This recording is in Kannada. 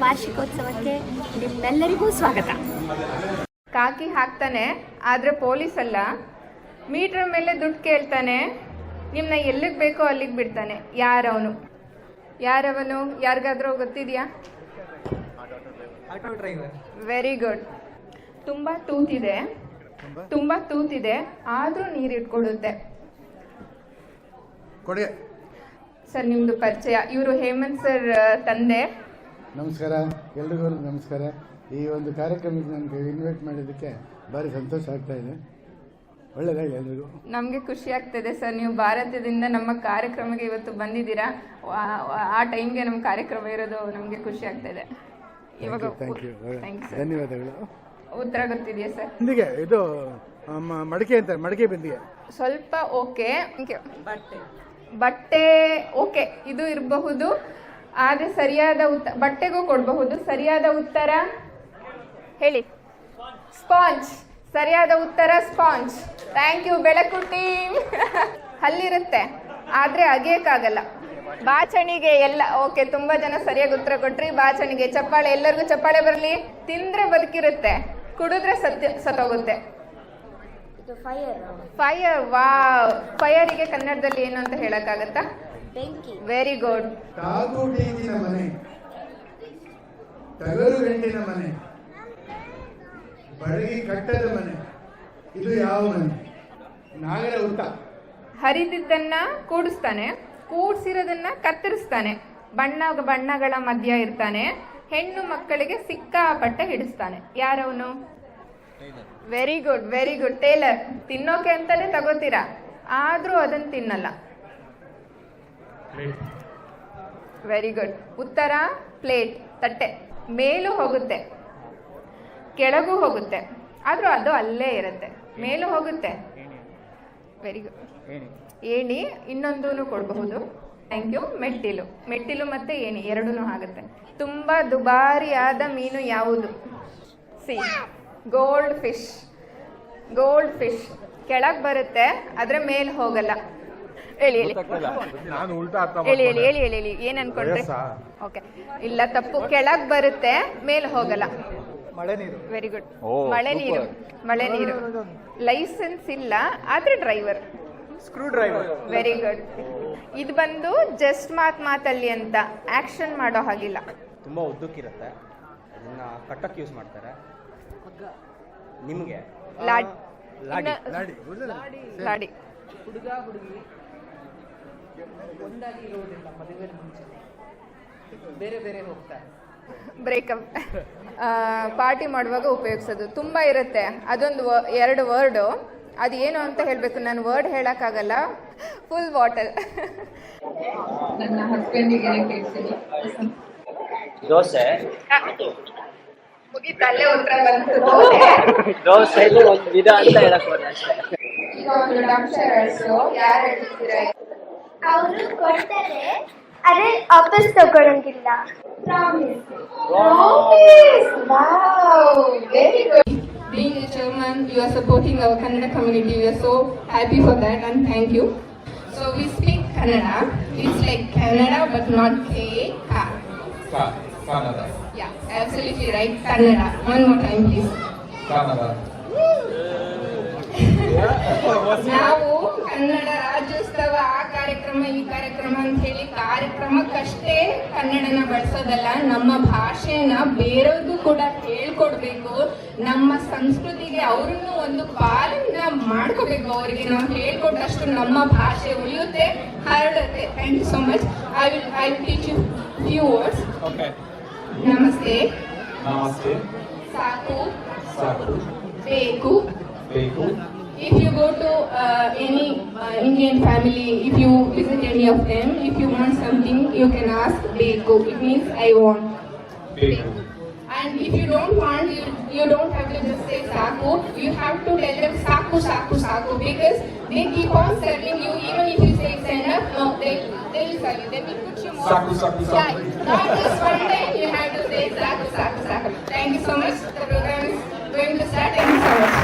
ವಾರ್ಷಿಕೋತ್ಸವಕ್ಕೆ ನಿಮ್ಮೆಲ್ಲರಿಗೂ ಸ್ವಾಗತ. ಕಾಕಿ ಹಾಕ್ತಾನೆ, ಆದರೆ ಪೊಲೀಸ್ ಅಲ್ಲ. ಮೀಟ್ರ್ ಮೇಲೆ ದುಡ್ಡು ಕೇಳ್ತಾನೆ, ನಿಮ್ಮನ್ನ ಎಲ್ಲಿಗೆ ಬೇಕೋ ಅಲ್ಲಿಗೆ ಬಿಡ್ತಾನೆ. ಯಾರವನು? ಯಾರಿಗಾದ್ರೂ ಗೊತ್ತಿದೆಯಾ? Very good. ತುಂಬ ತೂತಿದೆ ಆದರೂ ನೀರು ಇಟ್ಕೊಡುತ್ತೆ. ಸರ್, ನಿಮ್ಮದು ಪರಿಚಯ. ಇವರು ಹೇಮಂತ್ ಸರ್ ತಂದೆ. ನಮಸ್ಕಾರ, ಎಲ್ರಿಗೂ ನಮಸ್ಕಾರ. ಈ ಒಂದು ಕಾರ್ಯಕ್ರಮಕ್ಕೆ ನನಗೆ ಇನ್ವೈಟ್ ಮಾಡಿದ್ದಕ್ಕೆ ಭಾರಿ ಸಂತೋಷ ಆಗ್ತಾ ಇದೆ. ಒಳ್ಳೆಯದಾಗಲಿ ಎಲ್ರಿಗೂ. ನಮಗೆ ಖುಷಿ ಆಗ್ತಿದೆ ಸರ್, ನೀವು ಭಾರತದಿಂದ ನಮ್ಮ ಕಾರ್ಯಕ್ರಮಕ್ಕೆ ಇವತ್ತು ಬಂದಿದ್ದೀರಾ. ಆ ಟೈಮ್ಗೆ ನಮ್ಮ ಕಾರ್ಯಕ್ರಮ ಇರೋದು ನಮಗೆ ಖುಷಿ ಆಗ್ತಾಯಿದೆ. ಇವಾಗ ಧನ್ಯವಾದಗಳು. ಉತ್ತರ ಗೊತ್ತಿದೆಯಾ ಸರ್? ಬಿಂದಿಗೆ ಇದು ಮಡಿಕೆ ಅಂತ, ಮಡಿಕೆ ಬಿಂದಿಗೆ ಸ್ವಲ್ಪ ಓಕೆ. ಬಟ್ಟೆ ಓಕೆ, ಇದು ಇರಬಹುದು. ಆದರೆ ಸರಿಯಾದ ಉತ್ತರ ಬಟ್ಟೆಗೂ ಕೊಡಬಹುದು. ಸರಿಯಾದ ಉತ್ತರ ಹೇಳಿ. ಸ್ಪಾಂಜ್. ಸರಿಯಾದ ಉತ್ತರ ಸ್ಪಾಂಜ್. ಥ್ಯಾಂಕ್ ಯು ಬೆಳಕು ಟೀಮ್. ಹಲ್ಲಿರುತ್ತೆ ಆದರೆ ಅಗೆಯಕ್ಕಾಗಲ್ಲ. ಬಾಚಣಿಗೆ ಎಲ್ಲ ಓಕೆ. ತುಂಬ ಜನ ಸರಿಯಾಗಿ ಉತ್ತರ ಕೊಟ್ರಿ. ಬಾಚಣಿಗೆ. ಚಪ್ಪಾಳೆ. ಎಲ್ಲರಿಗೂ ಚಪ್ಪಾಳೆ ಬರಲಿ. ತಿಂದ್ರೆ ಬದುಕಿರುತ್ತೆ, ಕುಡಿದ್ರೆ ಸತ್ತೋಗುತ್ತೆ. ಫೈರ್. ವಾವ್. ಫೈರಿಗೆ ಕನ್ನಡದಲ್ಲಿ ಏನು ಅಂತ ಹೇಳಕ್ಕಾಗತ್ತಾ? ಬೆಂಕಿ. Very good. ತಾಗುಡೀಗಿನ ಮನೆ, ಟಗರು ಗಂಟಿನ ಮನೆ, ಬಡಗಿ ಕಟ್ಟದ ಮನೆ, ಇದು ಯಾವ ಮನೆ? ನಾಗರ ಉತ್ತ. ಹರಿದಿದ್ದನ್ನ ಕೂಡಿಸ್ತಾನೆ, ಕೂಡ್ಸಿರೋದನ್ನ ಕತ್ತರಿಸ್ತಾನೆ, ಬಣ್ಣಗಳ ಮಧ್ಯ ಇರ್ತಾನೆ, ಹೆಣ್ಣು ಮಕ್ಕಳಿಗೆ ಸಿಕ್ಕಾಪಟ್ಟೆ ಹಿಡಿಸ್ತಾನೆ. ಯಾರವನು? Very good. ಟೇಲರ್. ತಿನ್ನೋಕೆ ಅಂತಾನೆ ತಗೋತೀರಾ, ಆದ್ರೂ ಅದನ್ನ ತಿನ್ನಲ್ಲ. Very good. ಉತ್ತರ ಪ್ಲೇಟ್, ತಟ್ಟೆ. ಮೇಲೂ ಹೋಗುತ್ತೆ, ಕೆಳಗೂ ಹೋಗುತ್ತೆ, ಆದ್ರೂ ಅದು ಅಲ್ಲೇ ಇರುತ್ತೆ. ಮೇಲೂ ಹೋಗುತ್ತೆ. Very good. ಏಣಿ. ಇನ್ನೊಂದೂ ಕೊಡಬಹುದು. Thank you. ಮೆಟ್ಟಿಲು ಮತ್ತೆ ಏಣಿ ಎರಡೂ ಆಗುತ್ತೆ. ತುಂಬಾ ದುಬಾರಿಯಾದ ಮೀನು ಯಾವುದು? ಸಿ. Gold fish. ಕೆಳಗೆ ಬರುತ್ತೆ, ಆದ್ರೆ ಮೇಲೆ ಹೋಗಲ್ಲ. ಹೇಳಿ. ಏನ್ ಅನ್ಕೊಂಡ್ರಿ? ಓಕೆ, ಇಲ್ಲ, ತಪ್ಪು. ಕೆಳಗೆ ಬರುತ್ತೆ, ಮೇಲೆ ಹೋಗಲ್ಲ. Very good. ಮಳೆ ನೀರು. ಲೈಸೆನ್ಸ್ ಇಲ್ಲ, ಆದ್ರೆ driver. Screw driver. Very good. ಇದು ಬಂದು ಜಸ್ಟ್ ಮಾತಲ್ಲಿ ಅಂತ, ಆಕ್ಷನ್ ಮಾಡೋ ಹಾಗಿಲ್ಲ. ತುಂಬಾ ಉದ್ದಕ್ಕಿರುತ್ತೆ, ಅದನ್ನ ಕಟ್ಟಕ್ಕೆ ಯೂಸ್ ಮಾಡ್ತಾರೆ. ನಿಮಗೆ ಲಾಡಿ. ಹುಡುಗ ಹುಡುಗಿ ಒಂದಾಗಿ ಇರೋದಿಲ್ಲ, ಮದುವೆ ಮುಂಚೆ ಬೇರೆ ಹೋಗ್ತಾರೆ. ಬ್ರೇಕಪ್. ಪಾರ್ಟಿ ಮಾಡುವಾಗ ಉಪಯೋಗಿಸೋದು. ತುಂಬ ಇರುತ್ತೆ. ಅದೊಂದು 2 ವರ್ಡು. ಅದು ಏನು ಅಂತ ಹೇಳಬೇಕು, ನಾನು ವರ್ಡ್ ಹೇಳಕ್ಕಾಗಲ್ಲ. Full bottle. ನನ್ನ ಹಸ್ಬೆಂಡಿಗೆ ಕೇಳ್ತೀನಿ. ದೋಸೆ. ಮುಗಿತಲ್ಲೇ ಉತ್ತರ ಬಂತು. ದೋಸೆ ಒಂದು ವಿಧ ಅಂತ ಹೇಳಕ್ ಹೋದೆ ಅಷ್ಟೇ. ಈಗ ಒಂದು ನಕ್ಷರಸು ಯಾರು ಹೇಳ್ತೀರಾ? ಅವರು ಕೊಡ್ತಾರೆ, ಅದೇ ವಾಪಸ್ ತಗೊಳಂಗಿಲ್ಲ. Very good. Being a chairman, you are supporting our Kannada community. We are so happy for that, and thank you. So we speak Kannada. It's like Kannada, but not K-A. Kannada. Yeah, absolutely right. Kannada. One more time, please. Kannada. ನಾವು ಕನ್ನಡ ರಾಜ್ಯೋತ್ಸವ, ಆ ಕಾರ್ಯಕ್ರಮ ಈ ಕಾರ್ಯಕ್ರಮ ಅಂತ ಹೇಳಿ ಕಾರ್ಯಕ್ರಮಕ್ಕಷ್ಟೇ ಕನ್ನಡನ ಬಳಸೋದಲ್ಲ, ನಮ್ಮ ಭಾಷೆನ ಬೇರೆಯವ್ರಿಗೂ ಕೂಡ ಹೇಳ್ಕೊಡ್ಬೇಕು. ನಮ್ಮ ಸಂಸ್ಕೃತಿಗೆ ಅವ್ರನ್ನು ಒಂದು ಪಾಲನ ಮಾಡ್ಕೋಬೇಕು. ಅವರಿಗೆ ನಾವು ಹೇಳ್ಕೊಟ್ಟಷ್ಟು ನಮ್ಮ ಭಾಷೆ ಉಳಿಯುತ್ತೆ, ಹರಡುತ್ತೆ. Thank you so much. I will teach you few words. Okay. ನಮಸ್ತೆ. ಸಾಕು. ಬೇಕು. If you go to any Indian family, if you visit any of them, if you want something, you can ask Beko. It means I want. Beko. And if you don't want, you don't have to just say Saku. You have to tell them Saku, because they keep on serving you. Even if you say it's enough, no, they will serve you. They will put you more. Saku. Yeah, not just one day. You have to say Saku. Thank you so much. The program is going to start. Thank you so much.